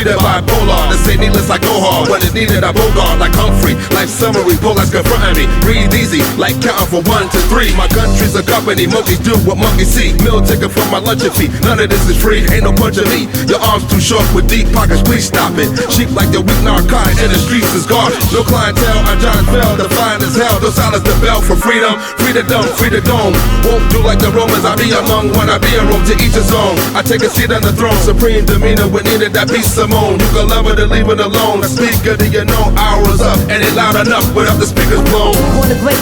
treated bipolar. To say needless, I go hard. When it's needed, I bogart like Humphrey. Life summary, bullets confronting me. Breathe easy, like counting from 1 to 3. My country's a company, monkeys do what monkeys see. Meal ticket from my luncheon fee. None of this is free, ain't no punch of me. Your arms too short with deep pockets, please stop it. Cheap like the weak narcotic in the streets is garbage. No clientele, I'm John Bell, defiant as hell. Don't silence the bell for freedom. Free the dumb, free the dome. Won't do like the Romans, I be among when I be in Rome. To each his own, I take a seat on the throne. Supreme demeanor when needed, that be Simone. You can love it or leave it alone. The speaker, do you know hours up? And it loud enough without the speakers blown. Wanna break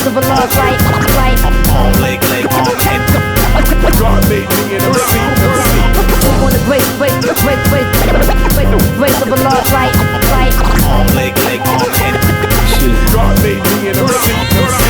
of a lost light. Arm, leg, arm, head. God made me in a seat. Wanna break of a lost light. Arm, leg, arm, head. God made me in a seat.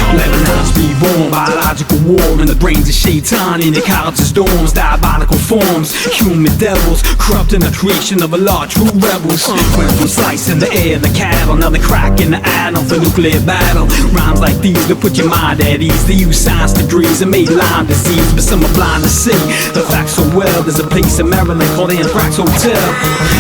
Let the knowledge be born, biological war in the brains of Shaitan in the college's dorms, diabolical forms, human devils, corrupting the creation of a lot, true rebels. Went from slicing the air, the cattle, now they cracking the atom for nuclear battle. Rhymes like these to put your mind at ease. They use science degrees and made Lyme disease, but some are blind to see the facts so well. There's a place in Maryland called the Anthrax Hotel.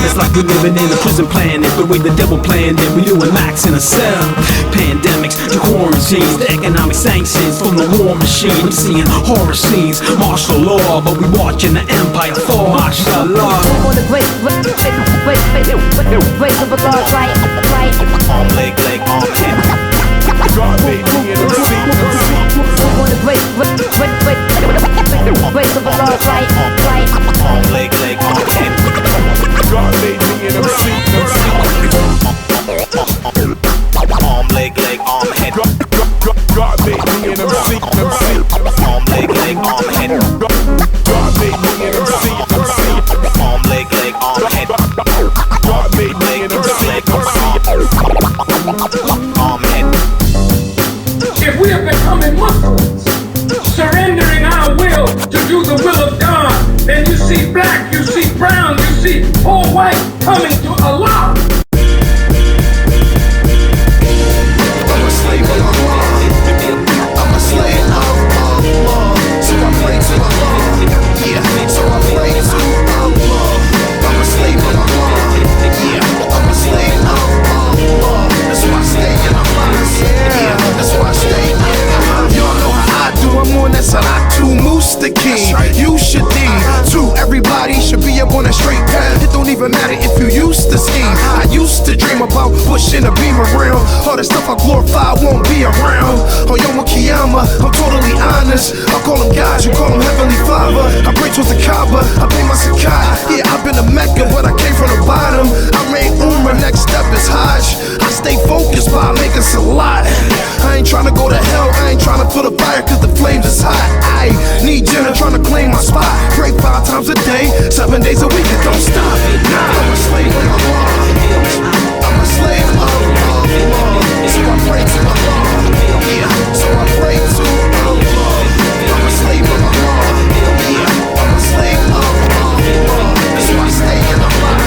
It's like we're living in a prison planet, but with the devil planned it, we doing max in a cell. Pandemics, the quarantines, the economic sanctions from the war machine. I'm seeing horror scenes, martial law, but we watching the empire fall. Mashallah. Wanna break of a lost light. Arm, leg, arm, head. God made me in a seat. Wanna break of a lost light. Arm, leg, arm, head. God made me in a seat. Arm, leg, arm, head. God made me in a seat. Arm, leg, arm, head. God made me in a seat. Arm, leg, arm, head. God made me in a seat. Arm, head. If we are becoming Muslims, surrendering our will to do the will of God, then you see black, you see brown, you see all white coming to Allah. I'm a slave of Allah. I'm a slave of Allah. So I pray to Allah. Yeah, so I pray to Allah. I'm a slave of Allah. Yeah, I'm a slave of Allah. That's why I stay in Allah. Yeah, that's why I stay in Allah. Y'all know how I do. I'm on that Sadat to Takin. You should need to. Everybody should be up on a straight path. It don't even matter if you used to scheme. I used to dream about pushing a beam around. All the stuff I glorify won't be around. On Yom Kiyama, I'm totally honest. I call him God, you call him Heavenly Father. I pray towards the Kaaba, I pay my zakat. Yeah, I've been to Mecca, but I came from the bottom. I made Umrah, next step is Hajj. I stay focused by making Salat. I ain't tryna go to hell, I ain't tryna feel the fire, cause the flames is hot. I need Jenna tryna claim my spot. Pray 5 times a day, 7 days a week, it don't stop. Nah, I'm a slave of Allah. I'm a slave of Allah. So I pray to Allah. Yeah, so I pray to Allah. I'm a slave of Allah. Yeah, I'm a slave of Allah. That's why I stay in Allah.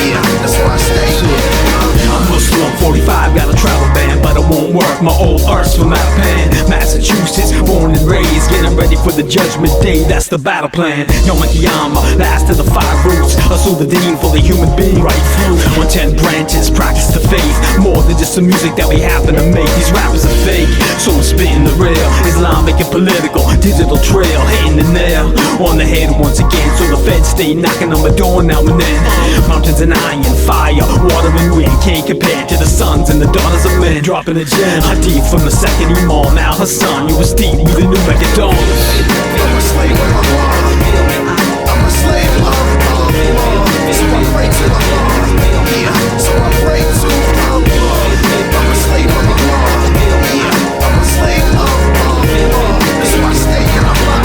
Yeah, that's why I stay in Allah. I'm Muslim, 45, got a travel ban, but it won't work. My old earth's from Japan, Massachusetts, born and raised, getting ready for the judgment day. That's the battle plan. Yom Kiyama, last of the 5 roots. Assume the dean for the human being, right through. On 10 branches, practice the faith. More than just the music that we happen to make. These rappers are fake, so I'm spitting the real. Islamic and political, digital trail, hitting the nail on the head once again. So the feds stay knocking on my door now and then. Mountains and iron, fire, water and wind can't compare to the sons and the daughters of men. Dropping a gem, Hadith from the second Imam Al Hassan. You was deep with the new Megadon. I'm a slave of Allah. I'm a slave of Allah. So I pray to Allah. Yeah, so I pray to Allah. I'm a slave of Allah. Yeah, I'm a slave of Allah. That's why I stay in Allah.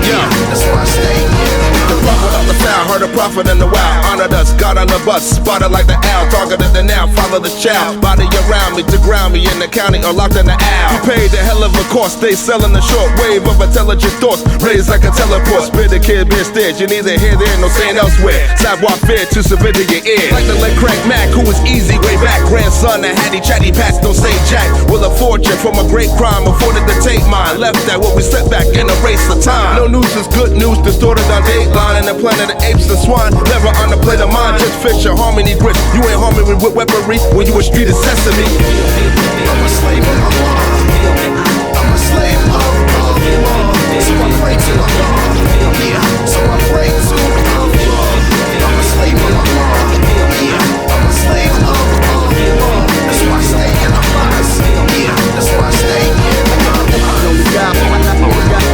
Yeah, that's why I stay in Allah. The prophet of the foul, heard a prophet in the wild. Honored us, got on the bus, spotted like the owl. Targeted the now, father mother's child. Body around me to ground me in the county or locked in the owl. You paid a hell of a cost, they selling the short wave of intelligent thoughts. Raised like a teleport, spit the kid being stitched. You neither here, there, no saying elsewhere. Sidewalk fear to submit to your ear. Like the late crack Mac, who was easy way back. Grandson that hatty chatty pats, don't say jack. With a fortune from a great crime, afforded to take mine. Left that when we stepped back in a race of time. No news is good news, distorted on Dateline. And the planet of apes and swine, never on the plate of mine. Just fish and harmony grip. You ain't harming with weaponry when you a street of sesame. I'm a slave of Allah. I'm a slave of Allah. So I pray to Allah. Yeah, so I pray to Allah. I'm a slave of Allah. Yeah, I'm a slave of Allah. That's why I stay in the bus. Yeah, that's why I stay in the bus. No God,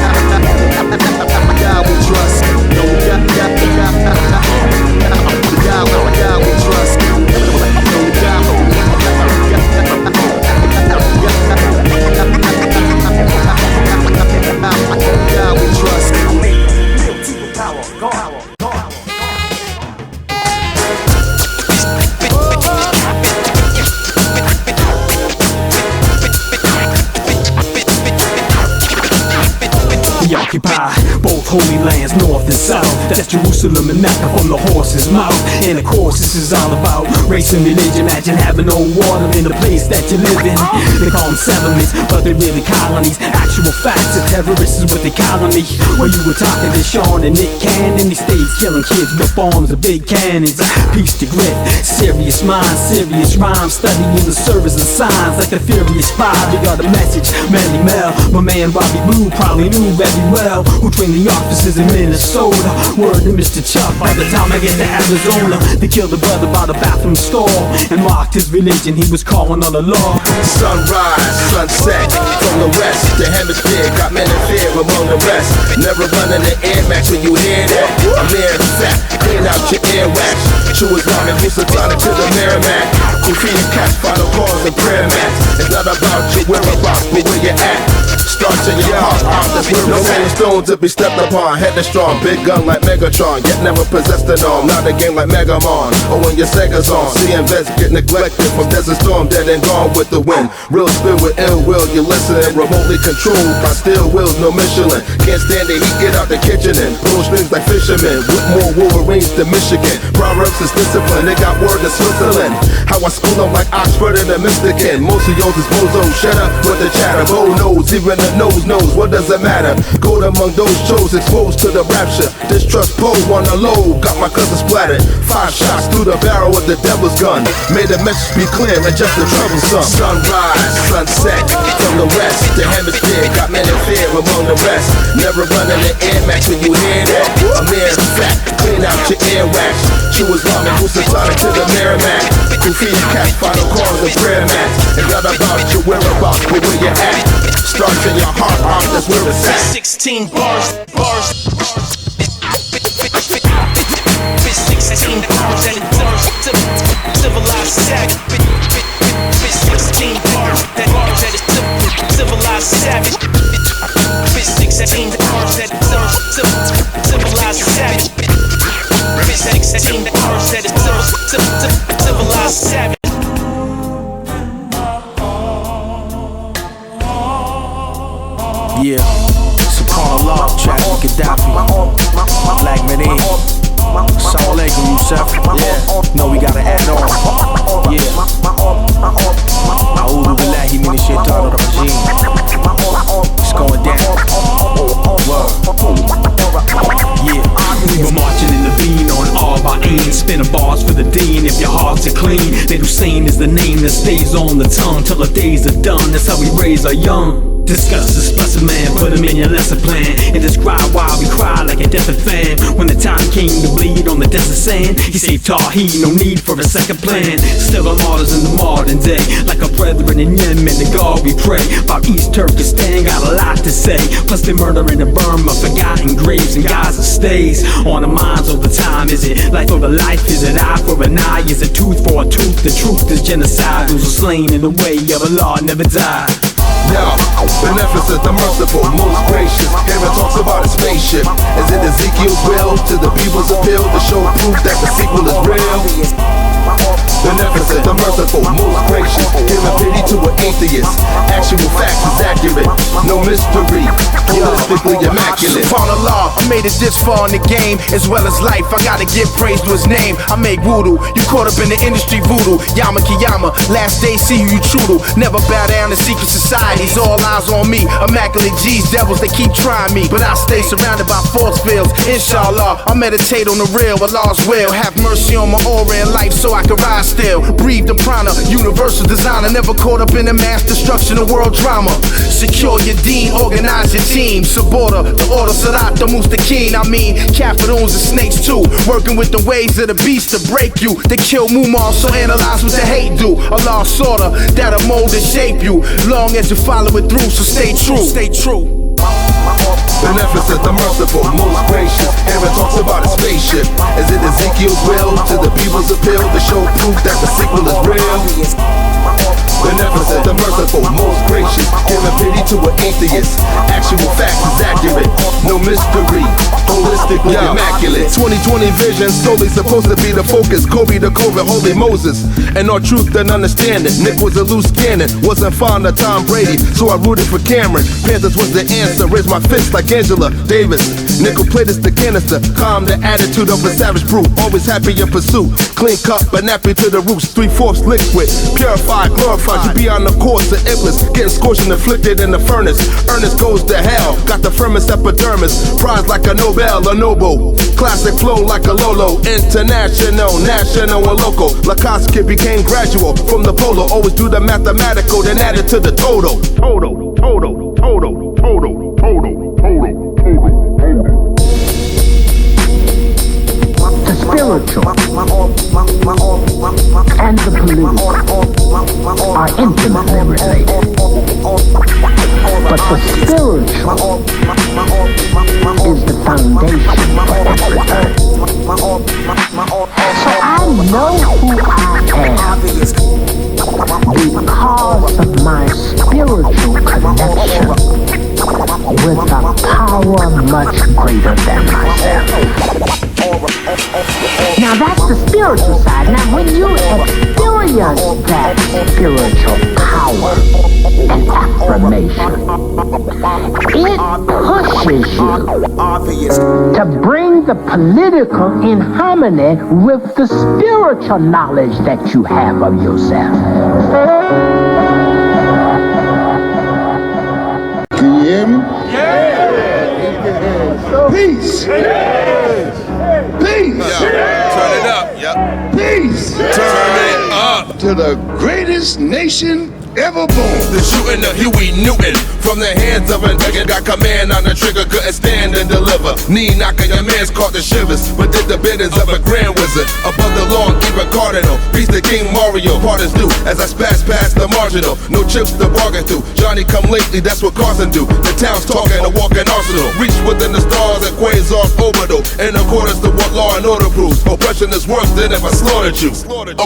God we trust. No God we trust. God we trust. We occupy both holy lands, north and south. That's Jerusalem and Mecca from the horse's mouth. And of course this is all about race and religion. Imagine having no water in the place that you live in. They call them settlements, but they're really colonies. Actual facts, the terrorists is what they calling me. Well, you were talking to Sean and Nick Cannon. They stayed killing kids with bombs and big cannons. Peace to grit, serious minds, serious rhymes. Studying the service and signs like the Furious Five. They got a message, Manly Mel. My man Robbie Blue probably knew very well who trained the officers in Minnesota. Word to Mr. Chuck, by the time I get to Arizona, they killed a brother by the bathroom stall and mocked his religion, he was calling on the law. Sunrise, sunset, from the west, the hemisphere got men in fear among the rest. Never running the Air Max when you hear that. I'm here in fact, clean out your earwax. True Islamic, Housatonic to the Merrimack. Graffiti cats, final calls and prayer mats. It's not about your whereabouts, but where you at. Starts in your heart, that's where no rolling stones to be stepped upon. Head is strong, big gun like Megatron, yet never possessed an arm. Not a game like Megamon, or when your Sega's on. Seeing vets get neglected from Desert Storm, dead and gone with the wind. Real spin with ill will, you listen. Remotely controlled by steel wheels, no Michelin. Can't stand the heat, get out the kitchen and pull strings like fishermen. With more Wolverines than Michigan. Proverbs is discipline, they got word in Switzerland. How I school them like Oxford and the Mystican. Most of yours is bozo, shut up with the chatter. Bo knows, even the nose knows, what does it matter? Gold among those chose, exposed to the rapture. Distrust pole on the low, got my cousin splattered. 5 shots through the barrel of the devil's gun. Made the message be clear and just the troublesome. Sunrise, sunset, from the west, the hemisphere got men in fear among the rest. Never running the Air Max when you hear that. I'm here in fact, clean out your earwax. True Islamic, Housatonic to the Merrimack. Graffiti cats, final calls and prayer mats. It's not about your whereabouts, but where you at. Starts in your heart, that's where it's at. 16 bars. 16 bars that it turns to civilized savage. 16 bars that it civilized savage. 16 bars that it turns to civilized savage. 16 bars that it civilized savage. Yeah, Subhanallah, love track with Gaddafi, Blak Madeen, Assalamu alaikum, Yusuf. Yeah, no, we gotta add on. Yeah, A'udhu billahi minash shaitanir rajim. It's going down. Yeah, we were marching in the bean on all our aim, spinning bars for the dean. If your hearts are clean, then Hussein is the name that stays on the tongue till the days are done. That's how we raise our young. Discuss this blessed man, put him in your lesson plan, and describe why we cry like a desert fan. When the time came to bleed on the desert sand, he saved Tahin, no need for a second plan. Still our martyrs in the modern day, like our brethren in Yemen, the God we pray. About East Turkestan, got a lot to say. Plus they murdering in Burma, forgotten graves and Gaza stays on the minds all the time. Is it life for a life? Is it eye for an eye? Is it tooth for a tooth? The truth is genocide. Those were slain in the way of Allah never died. Yo, beneficent, the merciful, most gracious. Heaven talks about a spaceship. Is it Ezekiel's will to the people's appeal to show proof that the sequel is real? Beneficent, the merciful, most gracious, giving pity to an atheist. Actual facts is accurate, no mystery, holistically immaculate. Upon Allah, I made it this far in the game, as well as life. I gotta give praise to his name. I make voodoo, you caught up in the industry voodoo. Yama Kiyama, last day see who you true to. Never bow down to secret societies, all eyes on me. Immaculate G's, devils, they keep trying me, but I stay surrounded by force fields. Inshallah, I meditate on the real, Allah's will. Have mercy on my aura and life so I can rise still. Breathe the prana, universal designer. Never caught up in the mass destruction of world drama. Secure your deen, organize your team. Saborda, the order, Sadat, the Takin. I mean, Capital's and snakes too. Working with the ways of the beast to break you. They kill Mumar, so analyze what the hate do. Allah's sorta, that'll mold and shape you. Long as you follow it through, so stay true. Stay true. Beneficent, the merciful, most gracious. Aaron talks about a spaceship. Is it Ezekiel's will to the people's appeal to show proof that the sequel is real? Beneficent, the merciful, most gracious, giving pity to an atheist. Actual facts is accurate, no mystery, holistically immaculate. 2020 vision solely supposed to be the focus. Kobe the COVID, holy Moses, and all truth and understanding. Nick was a loose cannon, wasn't fond of Tom Brady, so I rooted for Cameron. Panthers was the answer, raised my fist like Angela Davis. Nickel plated the canister, calm the attitude of a savage brute. Always happy in pursuit, clean cut but nappy to the roots. 3/4 liquid, purified, glorified. You be on the course of Iblis, getting scorched and afflicted in the furnace. Ernest goes to hell, got the firmest epidermis. Prize like a Nobel, a Noble. Classic flow like a Lolo. International, national, and local. Lacoste became gradual from the polo. Always do the mathematical, then add it to the total. Total, total, total, total, total, total. The spiritual and the political are intimately related. But the spiritual is the foundation for everything. So I know who I am because of my spiritual connection with a power much greater than myself. Now that's the spiritual side. Now when you experience that spiritual power and affirmation, it pushes you to bring the political in harmony with the spiritual knowledge that you have of yourself. Can you hear me? Yeah. Peace. Yeah. Peace. Yeah. Turn it up. Yep. Peace. Turn it up. To the greatest nation ever born. The shooting of Huey Newton from the hands of a nigga. Got command on the trigger, couldn't stand and deliver. Knee knocking, your man's caught the shivers, but did the biddings of a grand wizard. Above the lawn, even cardinal. Peace to King Mario, part is due as I spaz past the marginal. No chips to bargain through. Johnny come lately, that's what Carson do. The town's talking, a walking arsenal. Reach within the stars and quasars orbital. In accordance to what law and order proves. Oppression is worse than if I slaughtered you.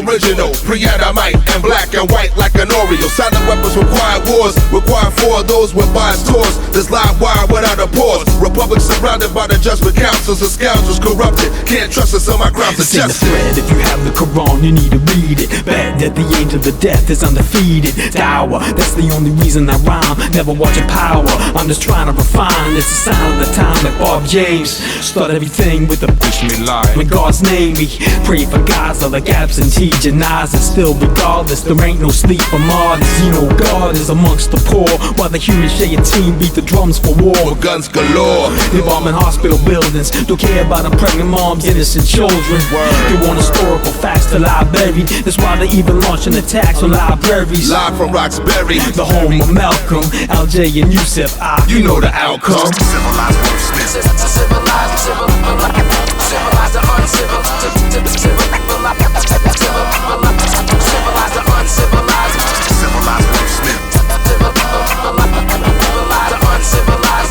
Original, pre-Adamite, and black and white like an Oreo. Silent weapons require wars, require 4 of those with biased tours. This live wire without a pause. Republic surrounded by the judgment councils. The scoundrels corrupted, can't trust us on my grounds of justice. Thread, if you have the Quran, you need to read it. Bad that the angel of death is undefeated. Dawah, that's the only reason I rhyme. Never watching power, I'm just trying to refine. It's the sign of the time like Bob James. Start everything with a Bismillah. When God's name me, pray for Gaza like absentee janazah. Still regardless, there ain't no sleep for martyrs. You know God is amongst the poor, while the human team beat the drums for war. With guns galore. They bombing hospital buildings, don't care about the pregnant moms, innocent children. They want historical facts to lie buried. That's why they even launching attacks on libraries. Live from Roxbury, the home of Malcolm, LJ and Yusuf. You know the outcome. Civilized Wordsmiths. Civilized the uncivil. Civilize the uncivilized. Civilized Wordsmiths. Civilize the uncivilized.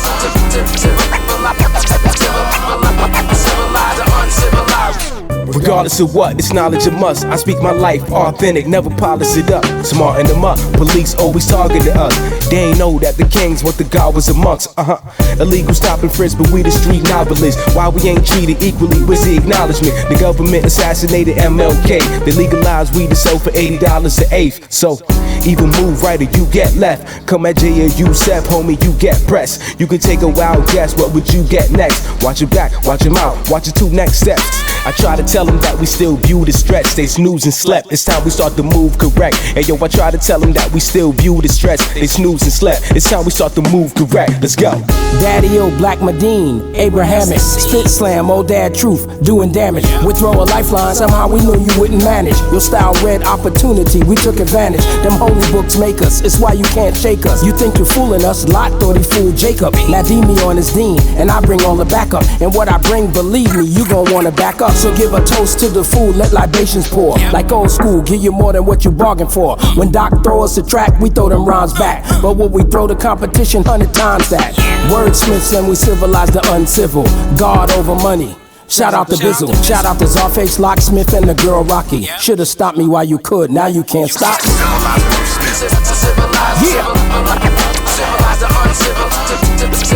Civilize the uncivilized. regardless of what, it's knowledge a must. I speak my life, authentic, never polish it up. Smarten them up, police always targeting us. They ain't know that the kings what the God was amongst. Illegal stop and frisk, but we the street novelists. Why we ain't treated equally, where's the acknowledgement? The government assassinated MLK. They legalized weed to sell for $80 an eighth. So either move right or you get left. Come at J or Yusef, homie, you get pressed. You can take a wild guess, what would you get next? Watch your back, watch your mouth, watch your two next steps. I try to tell them that we still view the stretch. They snooze and slept, it's time we start to move correct. Hey yo, I try to tell them that we still view the stretch. They snooze and slept, it's time we start to move correct. Let's go. Daddy-o, Blak Madeen, Abrahamic, spit slam, old dad truth, doing damage. We throw a lifeline, somehow we knew you wouldn't manage. Your style read opportunity, we took advantage. Them holy books make us, it's why you can't shake us. You think you're fooling us, Lot thought he fooled Jacob. Madeen me on his dean, and I bring all the backup. And what I bring, believe me, you gon' wanna back up. So give a toast to the food, let libations pour. Like old school, give you more than what you bargained for. When Doc throw us a track, we throw them rhymes back. But when we throw the competition, 100 times that. Wordsmiths and we civilize the uncivil. God over money. Shout out to Bizzle, shout out to Zarface, Locksmith, and the girl Rocky. Should've stopped me while you could, now you can't stop me. Yeah. Civilize the uncivil. Civilize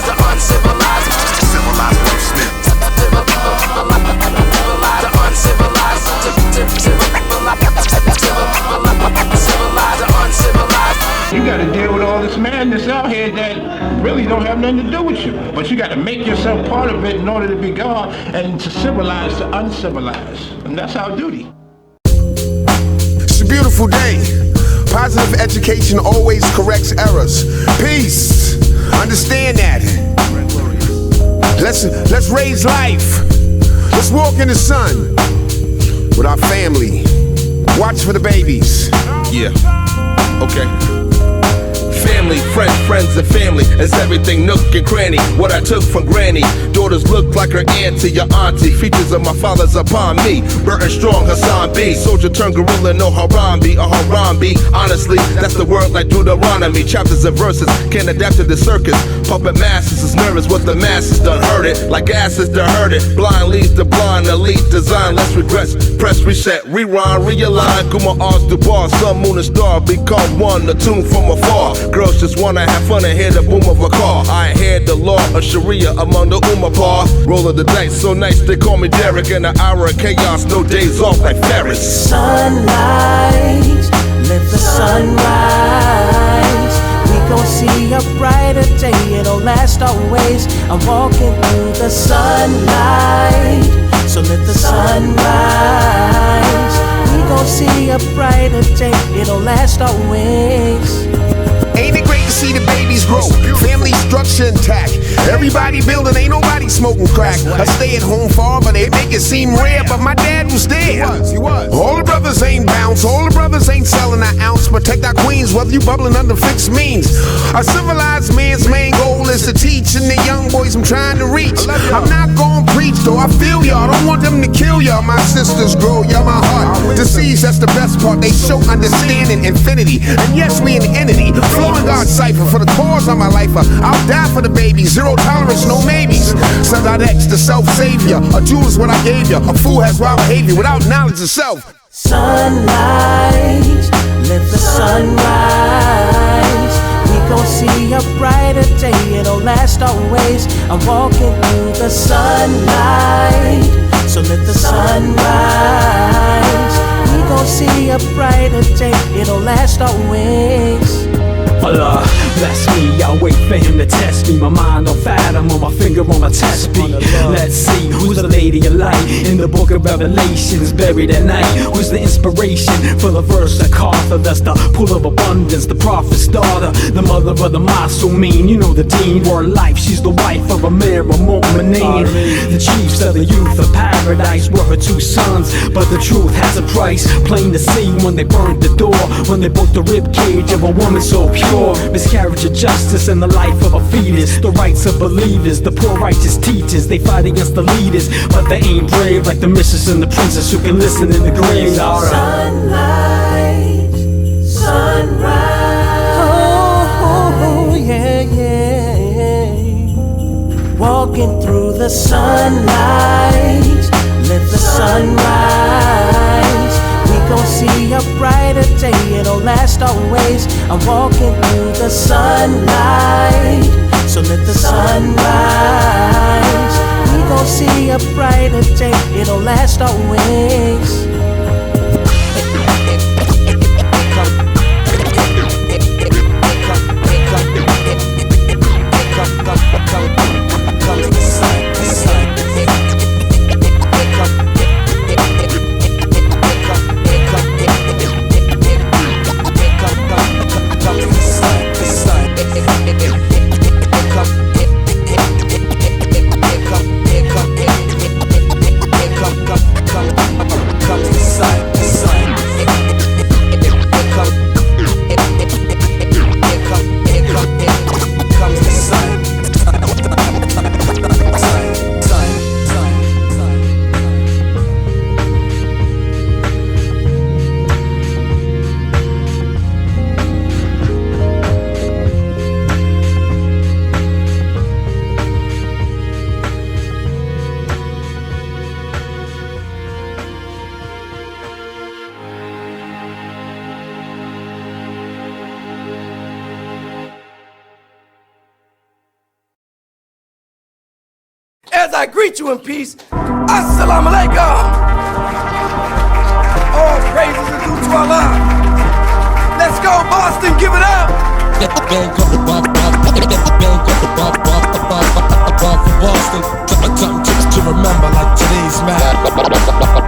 the uncivilized. Civilize wordsmith. Civilize the uncivilized. Civilize the uncivilized. You gotta deal with all this madness out here that really don't have nothing to do with you. But you gotta make yourself part of it in order to be God and to civilize the uncivilized. And that's our duty. It's a beautiful day. Positive education always corrects errors. Peace. Understand that. Let's raise life. Let's walk in the sun with our family. Watch for the babies. Yeah. Okay. Family, friends and family is everything nook and cranny. What I took from granny. Daughters look like her auntie, your auntie. Features of my father's upon me. Burton Strong, Hassan B. Soldier turned gorilla, no Harambe or Harambe. Honestly, that's the word like Deuteronomy. Chapters and verses can't adapt to the circus. Puppet masters is nervous what the masses done heard it. Like asses done heard it. Blind leads the blind, elite design, less regrets. Press reset, rewind, realign. Guma R's du bar, sun, moon and star. Become one, the tune from afar. Girls just wanna have fun and hear the boom of a car. I ain't heard the law of Sharia among the Ummah. Rolling the dice so nice they call me Derek. In an hour of chaos, no days off like Ferris. Sunlight, let the sun rise. We gon' see a brighter day, it'll last always. I'm walking through the sunlight, so let the sun rise. We gon' see a brighter day, it'll last always. Ain't it great to see the babies grow? Family structure intact. Everybody building, ain't nobody smoking crack. I stay at home father, they make it seem rare, but my dad was there. He was. All the brothers ain't bounce, all the brothers ain't selling an ounce. Protect our queens, whether you bubbling under fixed means. A civilized man's main goal is to teach, and the young boys I'm trying to reach. I'm not gonna preach, though I feel y'all. Don't want them to kill y'all. My sisters grow, y'all my heart. Disease, that's the best part. They show understanding infinity. And yes, we an entity. Flowing God cipher for the cause of my life. I'll die for the babies. Zero tolerance, no maybes. Sadat X, the self-savior. A jewel is what I gave you. A fool has wild behavior without knowledge of self. Sunlight, let the sun rise. We gon' see a brighter day, it'll last always. I'm walking through the sunlight, so let the sun rise. We gon' see a brighter day, it'll last always. Allah, bless me, I'll wait for him to test me. My mind on fathom, on my finger on my test beat. Let's see, who's the lady of light in the book of Revelations, buried at night? Who's the inspiration for the verse that Cartha? That's the pool of abundance, the prophet's daughter, the mother of the Masumeen. You know the dean, word life, she's the wife of Amir Mu'mineen. The chiefs of the youth of paradise were her two sons, but the truth has a price, plain to see when they burned the door, when they broke the rib cage of a woman so pure. Miscarriage of justice and the life of a fetus, the rights of believers, the poor righteous teachers. They fight against the leaders, but they ain't brave like the mistress and the princess who can listen in the grave. Sunlight, sunrise. Oh, yeah, yeah. Walking through the the sunlight, let the sun rise. We gon' see a brighter day, it'll last always. I'm walking through the sunlight, so let the sun rise. We gon' see a brighter day, it'll last always. As I greet you in peace, Assalamu alaikum. All praises are due to Allah. Let's go, Boston, give it up. To remember like today's mad.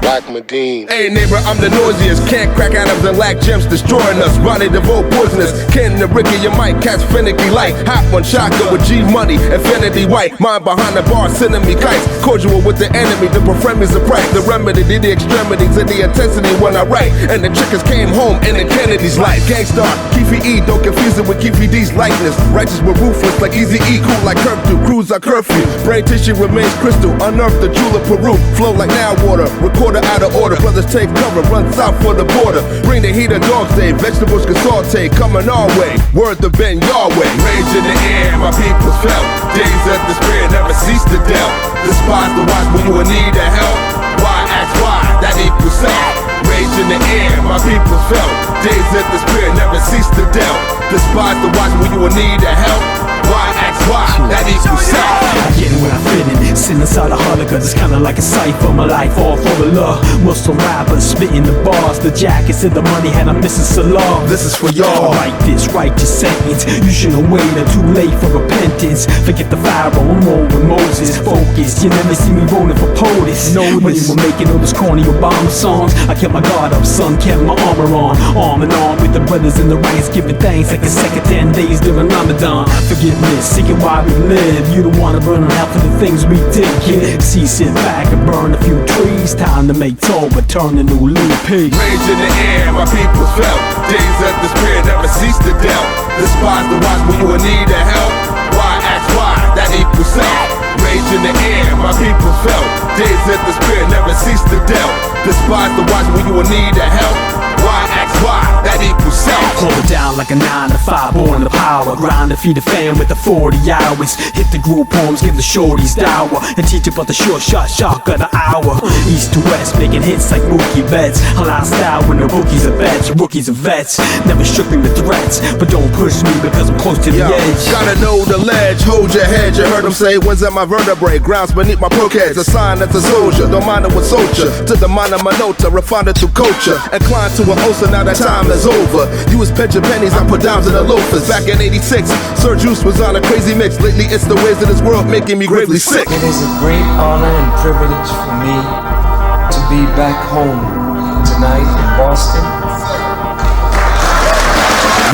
Blak Madeen. Hey neighbor, I'm the noisiest. Can't crack atoms and lack gems destroying us. Bonnie DeVoe poisonous. Ken the Ricky, you might catch finicky light. Hot one shotgun with G money, infinity white. Mind behind the bar, sending me kites. Cordial with the enemy, the befriend me's the price. The remedy, the extremities, and the intensity when I write. And the chickens came home in the Kennedy's life. Gangstar, Keefy E, don't confuse it with Keefy D's likeness. Righteous with ruthless like Easy E, cool like curfew. Cruise our curfew. Brain tissue remains crystal. Unearth the jewel of Peru. Flow like now water. Recorder out of order. Brothers take cover. Run south for the border. Bring the heat of dog's day. Vegetables can saute. Coming our way. Word to bend Yahweh. Rage in the air. My people felt. Days of despair never cease to doubt. Despise the watch when you in need of help. Why ask why? That equals self. Rage in the air. My people felt. Days of despair never cease to doubt. Despise the watch when you in need of help. Why ask why? That equals self. I get it when I fit it. Sitting inside a holler, cause it's kinda like a cipher. My life all for the love. Muslim rappers spitting the bars. The jackets and the money had I'm missing Salah. This is for y'all. Write this righteous sentence. You shouldn't wait until too late for repentance. Forget the Pharaoh, I'm rolling with Moses. Focus, you never see me rolling for POTUS. When you were making all those corny Obama songs, I kept my guard up, son, kept my armor on. Arm in arm with the brothers in the ranks, giving thanks like a second 10 days during Ramadan. Forgiveness, seeking why we live. You don't wanna burn out for the things we did, kid. See, sit back and burn a few trees. Time to make toll, but turn a new leaf. Rage in the air, my people felt. Days of despair never cease to doubt. Despise the watch when you in need of help. Why ask why? That equals self. Rage in the air, my people felt. Days of despair never cease to doubt. Despise the watch when you in need of help. Why ask why? That equals self. Hold it down like a 9 to 5, born the power. Grind to feed the fam with the 40 hours. Hit the group homes, give the shorties dower. And teach about the short shot, shock of the hour. East to west, making hits like rookie vets. Halal style when the rookies are vets, rookies are vets. Never shook me with threats, but don't push me because I'm close to the edge. Gotta know the ledge, hold your head. You heard them say, when's at my vertebrae? Grounds beneath my procats. A sign that's a soldier, don't mind it with soldier. To the mind of my nota, refined it through culture. Inclined to an ulcer, now that time is over. You was pension pennies, I put dimes in the loafers. Back in '86, Sir Juice was on a crazy mix. Lately it's the ways of this world making me gravely sick. It is a great honor and privilege for me to be back home tonight in Boston.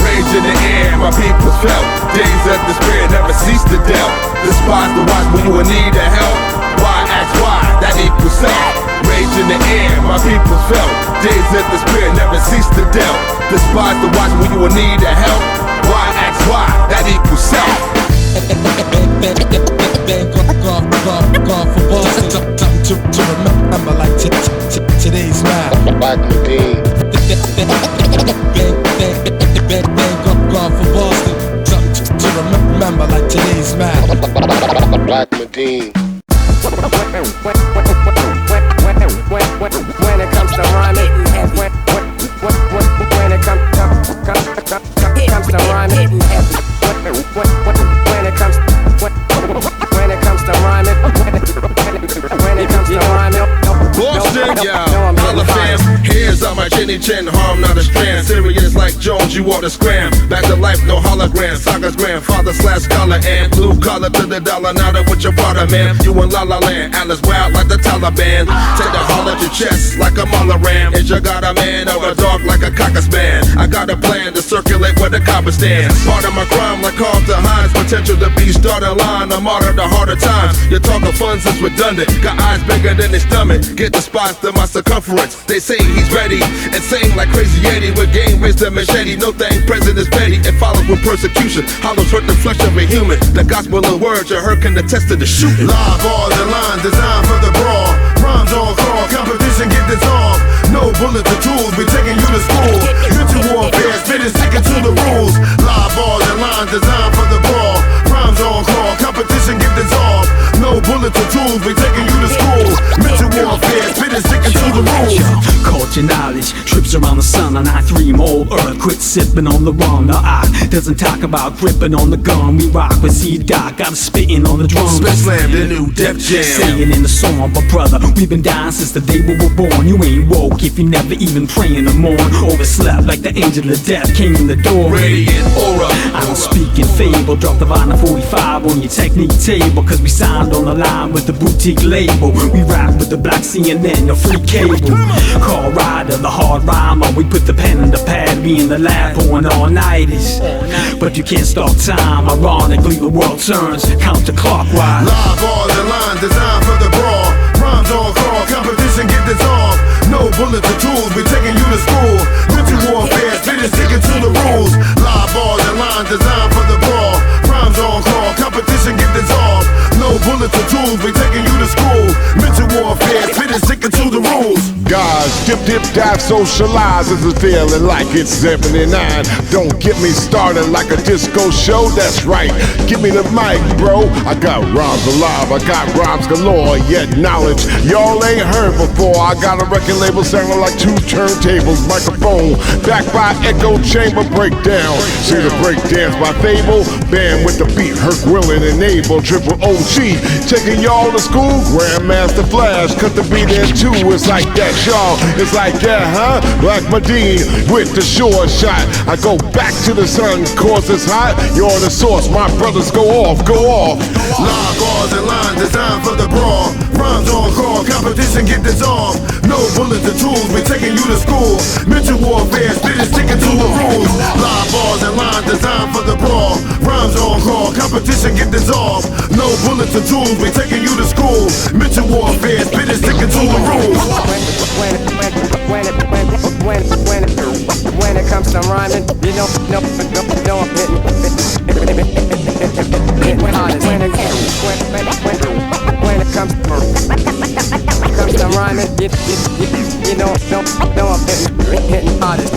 Rage in the air, my people felt. Days of despair never cease to doubt. Despise the watch when you in need of help. Why ask why? That equals self. Rage in the air, my people felt. Days of despair never cease to doubt. Despise the watch when you in need of help. Why ask why? That equals self. Gone for Boston. Something to remember like today's mad. Blak Madeen. Gone for Boston. Something to remember like today's mad. Blak Madeen. When it comes to rhyming, when it comes to rhyming, when it comes to rhyming, Boston, yeah, holla fam. Here's all my chinny chin, harm not a strand. Serious like Jones, you ought to scram. Back to life, no hologram. Saga's grandfather slash scholar and blue collar to the dollar. Now that with your brother, man. You in La La Land, Alice wild like the Taliban. Take the holler to chest like a mother ram. Is you got a man or a dog like a cockaspan? I got a plan to circulate where the copper stands. Part of my crime like Carlton Hines. Potential to be starting line. I'm out of the harder times. Your talk of funds is redundant. Got eyes bigger than his stomach. Get the spots to my circumference. They say he's ready and sing like Crazy Eddie with game wisdom and shady. No thing present is petty and follows with persecution. Hollows hurt the flesh of a human. The gospel of words you heard can attest to the shooting. Live balls and lines designed for the brawl. Rhymes on call, competition get dissolved. No bullets or tools, we taking you to school. Mental warfare, spitting, sticking to the rules. Live balls and lines designed for the brawl. Rhymes on call, competition get dissolved. No bullets or tools, we taking you to school. Mental warfare, spitting, sticking to the rules. Culture knowledge trips around the sun on I-3 old earth. Quit sipping on the rum. Now I doesn't talk about gripping on the gun. We rock with C-Doc, got spitting on the drums. Spit slam, the new Def Jam. Saying in the song, but brother, we've been dying since the day we were born. You ain't woke if you never even pray in the morn. Overslept like the angel of death came in the door. Radiant aura. I don't speak in fable. Drop the vinyl 45 on your technique table. Cause we signed on the line with the boutique label. We rap with the black CNN, no free cable. Call Rider, the hard rhymer. We put the pen in the pad, we in the lab pouring all-nighters. But you can't stop time. Ironically, the world turns counterclockwise. Live balls and lines designed for the brawl. Rhymes on call, competition get dissolved. No bullets or tools, we taking you to school. Mental warfare, spitting, sticking to the rules. Live balls and lines designed for the brawl. Rhymes on call, competition get dissolved. No bullets or tools, we taking you to school. Mental warfare, spitting, sticking to the rules. Guys, dip, dive, socialize is a feeling like it's 79. Don't get me started like a disco show, that's right. Give me the mic, bro. I got rhymes alive, I got rhymes galore, yet knowledge y'all ain't heard before. I got a record label sounding like two turntables, microphone backed by echo chamber breakdown. See the breakdance by Fable, band with the beat, Herc Willin and Abel, Triple OG, taking y'all to school. Grandmaster Flash, cut the beat in two, it's like that. Y'all, it's like that, huh? Blak Madeen with the short shot. I go back to the sun, cause it's hot. You're the source, my brothers go off, go off. Live balls and lines designed for the brawl. Rhymes on call, competition get dissolved. No bullets or tools, we taking you to school. Mental warfare, spitting, sticking to the rules. Live balls and lines designed for the brawl. Rhymes on call, competition get dissolved. No bullets or tools, we taking you to school. Mental warfare, spitting, sticking to the rules. When it comes to rhyming, you know I'm hitting hardest. When it comes to rhyming, you know I'm hitting hardest.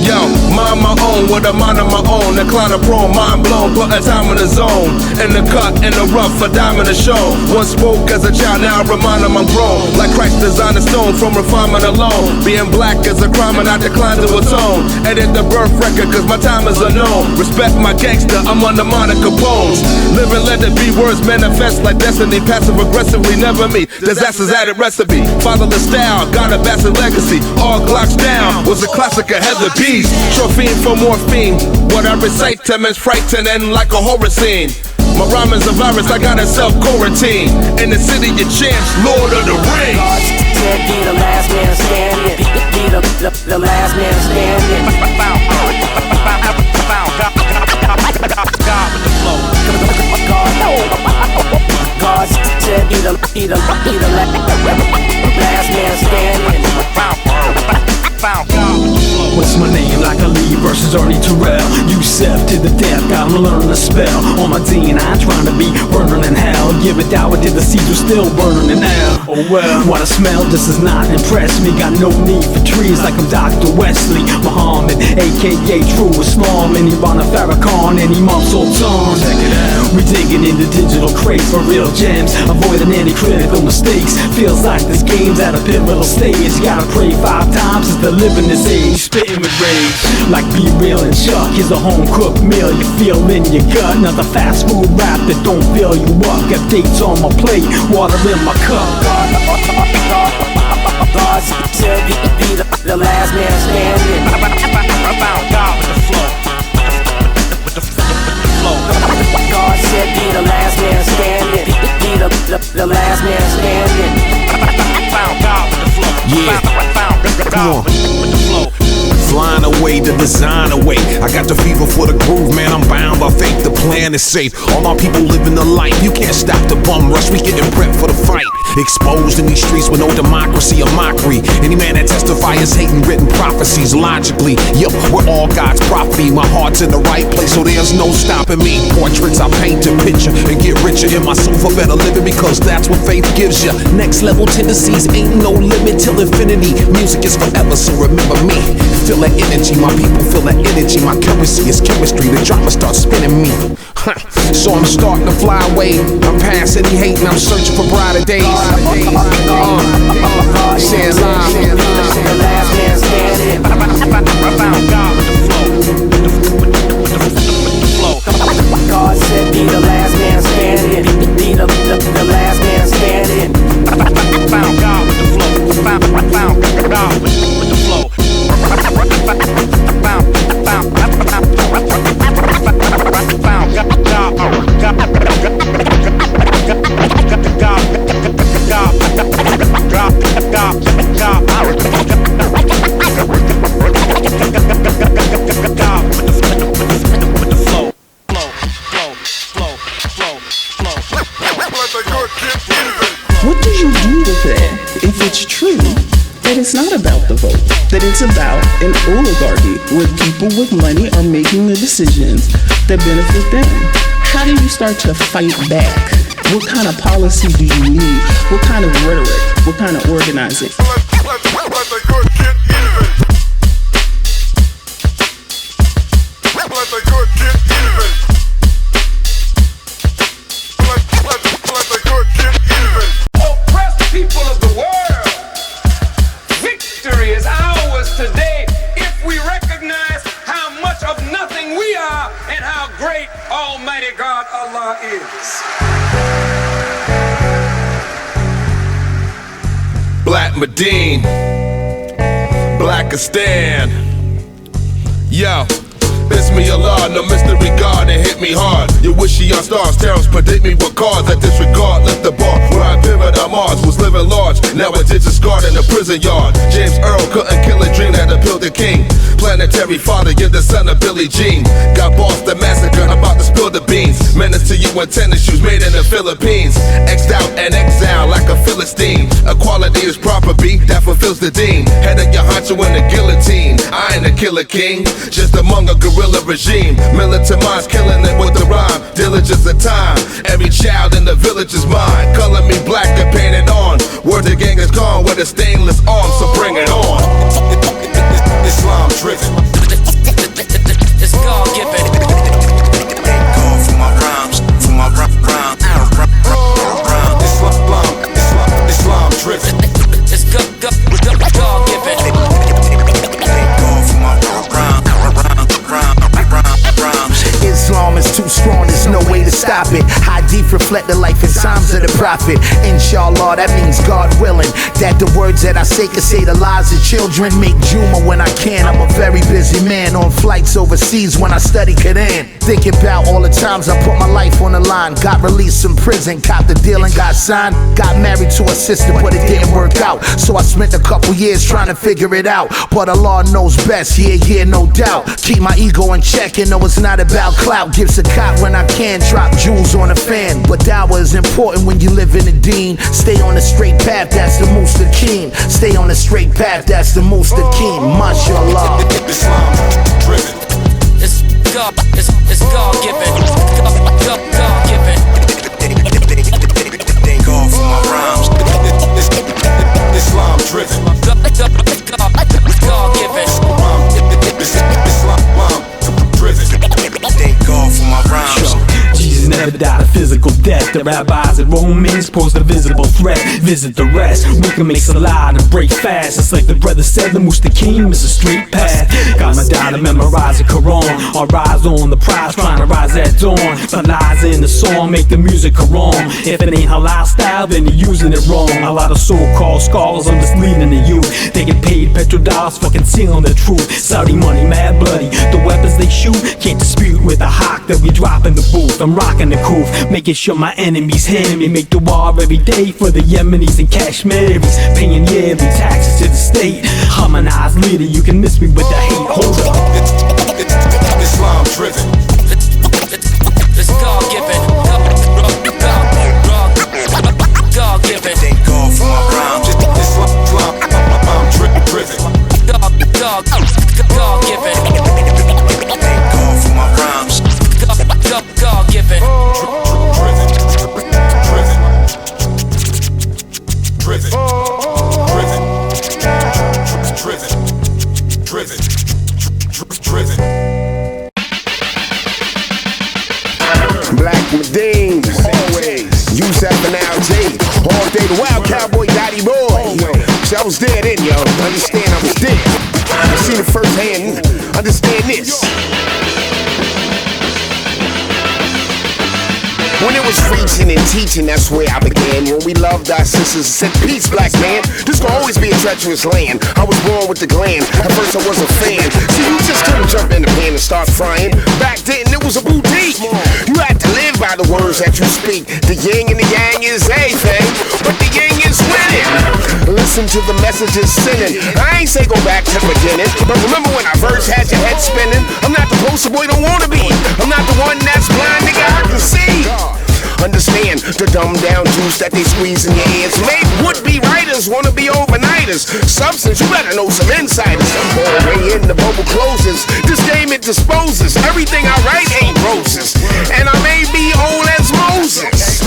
Yo, mind my own with a mind of my own. The cloud of prone, mind blown, putting time in the zone. In the cut, in the rough, a dime in the show. Once spoke as a child, now I remind them I'm grown. Like Christ designed a stone from refinement alone. Being black is a crime and I decline to atone. Edit the birth record cause my time is unknown. Respect my gangster, I'm under Monica Pones. Live and let it be, words manifest like destiny. Passive aggressively, never me. Disaster's added recipe. Fatherless style, got a bastard legacy. All Glocks down, was a classic ahead of beats. Trophy for morphine. What I recite to men's frightening like a horror scene. My rhyme is a virus, I got a self-quarantine. In the city of champs, Lord of the Rings. Be the last man standing. Be the last man standing. God with the flow. God said be the last man standing. What's my name? Like Ali versus Ernie Terrell. Yusef to the death, got I'm learning to spell on my D, and I ain't trying to be burning in hell. Give it down till the seeds are still burning in hell. Oh well, what I smell, this does not impress me. Got no need for trees like I'm Dr. Wesley Muhammad, aka True Islam, and Ibn Farrakhan, and Imam Sultan. Check it out. We digging in the digital crates for real gems, avoiding any critical mistakes. Feels like this game's at a pivotal stage. You gotta pray 5 times as to live in this age. Spitting with rage, like Be Real and Chuck. Here's a home-cooked meal you feel in your gut. Another fast food rap that don't fill you up. Got dates on my plate, water in my cup. God said be the last man standing. God with the flow. With the flow. God said be the last man standing. Be the last man standing. God with the flow. Yeah. Come on. With the flow. Flying away, the design away. I got the fever for the groove, man. I'm bound by faith. The plan is safe. All our people living the life. You can't stop the bum rush. We getting prepped for the fight. Exposed in these streets with no democracy or mockery. Any man that testifies hating written prophecies logically. Yup, we're all God's property. My heart's in the right place, so there's no stopping me. Portraits I paint a picture and get richer in my soul for better living, because that's what faith gives you. Next level tendencies ain't no limit till infinity. Music is forever, so remember me. Feel that energy, my people feel that energy. My currency is chemistry, the drama starts spinning me. So I'm starting to fly away. I'm past any hate and I'm searching for brighter days. Saying live. The last man standing. God with the flow. With the flow. God said be the last man standing. Be the last man standing. Found God with the flow. Found God with the flow. What do you do with it if it's true that it's not about the vote, that it's about an oligarchy where people with money are making the decisions that benefit them? How do you start to fight back? What kind of policy do you need? What kind of rhetoric? What kind of organizing? Oppressed people of the world, victory is ours today if we recognize how much of nothing we are and how great Almighty God Allah is. Blak Madeen, Blacastan. Yo, it's me Allah, no mystery God, and hit me hard. You wishy on stars, terrors predict me with cards. I disregard, left the bar where I pivot on Mars. Was living large, now a digit scarred in the prison yard. James Earl couldn't kill a dream that to build a king. Planetary father, you're the son of Billie Jean. Got bossed the massacre, I'm about to spill the beans. Menace to you in tennis shoes made in the Philippines. X'd out and exiled like a Philistine. Equality is proper beat that fulfills the dean. Head of your honcho in the guillotine. I ain't a killer king, just among a guerrilla regime. Militant minds killing it with the rhyme. Diligence of time, every child in the village is mine. Color me black and paint it on. Word the gang is gone with a stainless arm, so bring it on. Islam driven. It's God given. Thank God for my rhymes, for my rhyme. Islam driven. It's God given. Thank God for my rhymes. Islam is too strong, there's no way to stop it. Hadith reflect the life and times of the prophet. Inshallah, that means God willing, that the words that I say can save the lives of children. Make Juma when I can, I'm a very busy man. On flights overseas when I study Quran. Thinking about all the times I put my life on the line. Got released from prison, copped the deal and got signed. Got married to a sister but it didn't work out. So I spent a couple years trying to figure it out. But Allah knows best, yeah, no doubt. Keep my ego in check and know it's not about clout. Gives a cop when I can, drop jewels on a fan. But dawah is important when you live in the deen. Stay on the straight path, that's the mustaqim. Stay on the straight path, that's the mustaqim. Mashallah. Islam driven. It's God given. God given. Thank God for my rhymes. Islam driven. God given. Islam driven. Thank God for my rhymes. Jesus never died a physical death. The rabbis and Romans pose the visible threat. Visit the rest. We can make salad and break fast. It's like the brother said, the Mustaqim is a straight path. Got my dad to memorize the Quran. Or rise on the prize, trying to rise at dawn. But lies in the song make the music wrong. If it ain't halal style, then you're using it wrong. A lot of so-called scholars are misleading the youth. They get paid petrodollars for concealing the truth. Saudi money, mad bloody. The weapons they shoot can't dispute with the hawk that we drop in the booth. I'm rocking the coupe, making sure my enemies hear me. Make the war every day for the Yemenis and Kashmiris. Paying yearly taxes to the state. Harmonized leader, you can miss me with the hate. Hold up. Islam driven. It's God given. God given. Thank God for my rhymes. Islam driven. God given. Thank God for my rhymes. God given. Blak Madeen, always. Yusef and LJ, all day the wild cowboy, daddy boy. So I was there then, yo. Understand I was there. I seen it firsthand. Understand this. When it was preaching and teaching, that's where I began. When we loved our sisters and said, peace, black man. This gonna always be a treacherous land. I was born with the gland. At first I was a fan. See, you just couldn't jump in the pan and start frying. Back then, it was a boutique. You had to live by the words that you speak. The yin and the yang is everything, but the yin is winning. Listen to the messages sinning. I ain't say go back to the beginning, but remember when I first had your head spinning? I'm not the poster boy, don't wanna be. I'm not the one that's blind, nigga, I can see. Understand the dumbed down juice that they squeeze in your ears. Maybe would-be writers wanna be overnighters. Substance, you better know some insiders. All way in the bubble closes. This game it disposes. Everything I write ain't roses. And I may be old as Moses,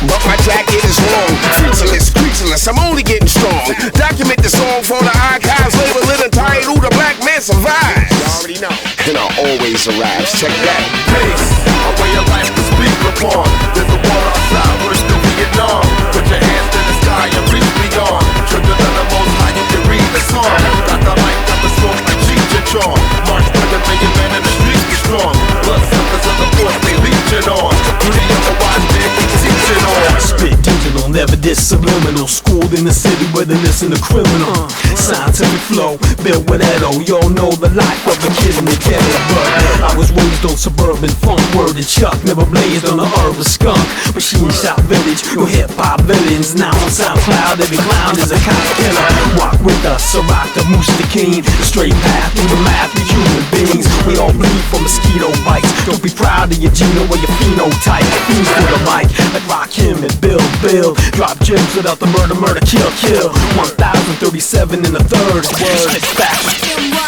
but my jacket is long. Featureless, creatureless, I'm only getting strong. Document the song for the archives. Label it entitled The Black Man Survives. You already know. And I always arrives. Check that. Peace, a way of life to speak upon. There's a water outside, we're still Vietnam. Put your hands in the sky and reach beyond. Trigger than the most high, you can read the song. Got the mic, got the smoke like Cheech and Chong. March with the million man in the streets be strong. Blood suckers of the force, they leeching on. Beauty of the wise man, we teaching on. Spit digital, never this subliminal. Schooled in the city where they listen to criminal. Scientific flow, built with Edo. Y'all know the life of a kid in the ghetto. But I was raised on suburban funk, word to Chuck. Never blazed on the urban skunk. Machine Shop Village, your hip-hop villains. Now on SoundCloud, every clown is a cop killer. Walk with us, Sadat, the Takin. The straight path through the math, we human beings. We all bleed from mosquito bites. Don't be proud of your geno or your phenotype. Fiends for the mic, like Rakim and Bill. Drop gems without the murder, kill. 1037 in the third word. Spit back,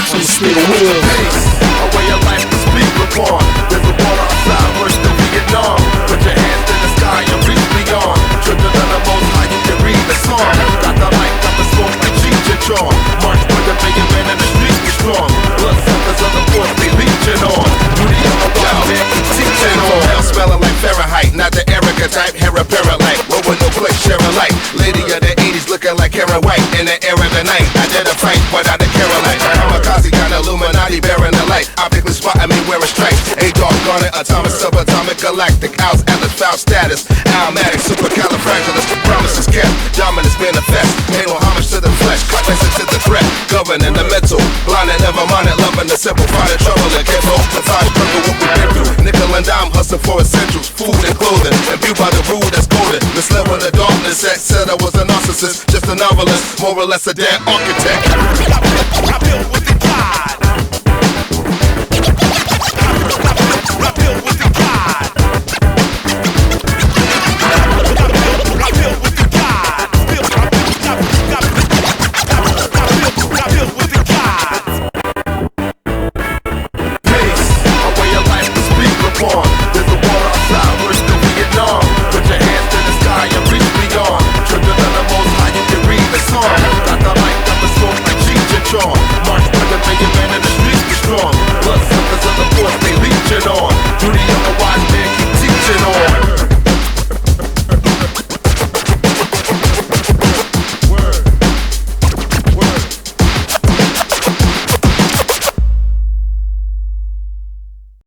so spit a wheel. Peace, a way of life to speak upon. There's a water outside, we're still Vietnam. Put your hands in the sky and reach beyond. Trigger than the most high, you can read the song. Got the mic, got the smoke like Cheech and Chong. March with the million man in the streets be strong. Blood suckers of the force, they leeching on. Beauty of the wild man, we teaching on. Hell smelling like Fahrenheit, not the Erica type. Hair a paralite, roll with no flick, share a light. Lady of the 80s looking like Karen White. In the air of the night, I did a fight without a Caroline. Kamikaze kind of Illuminati bearing the light. Optically spotting me wearing stripes. A dog garnet, atomic, subatomic, galactic. Owls, atlas, foul status. Almatic, supercalifragilis. Promises kept, dominance manifest. Pay no homage to the flesh, listen to the threat. Governing the mental, blind and never minded. Loving the simple, finding trouble and careful. The time struggle what we've been through. Nickel and dime hustling for essentials, food and clothing. Imbued by the rule that's golden. Misled with the darkness that said I was a narcissist. Just a novelist, more or less a damn architect. I built with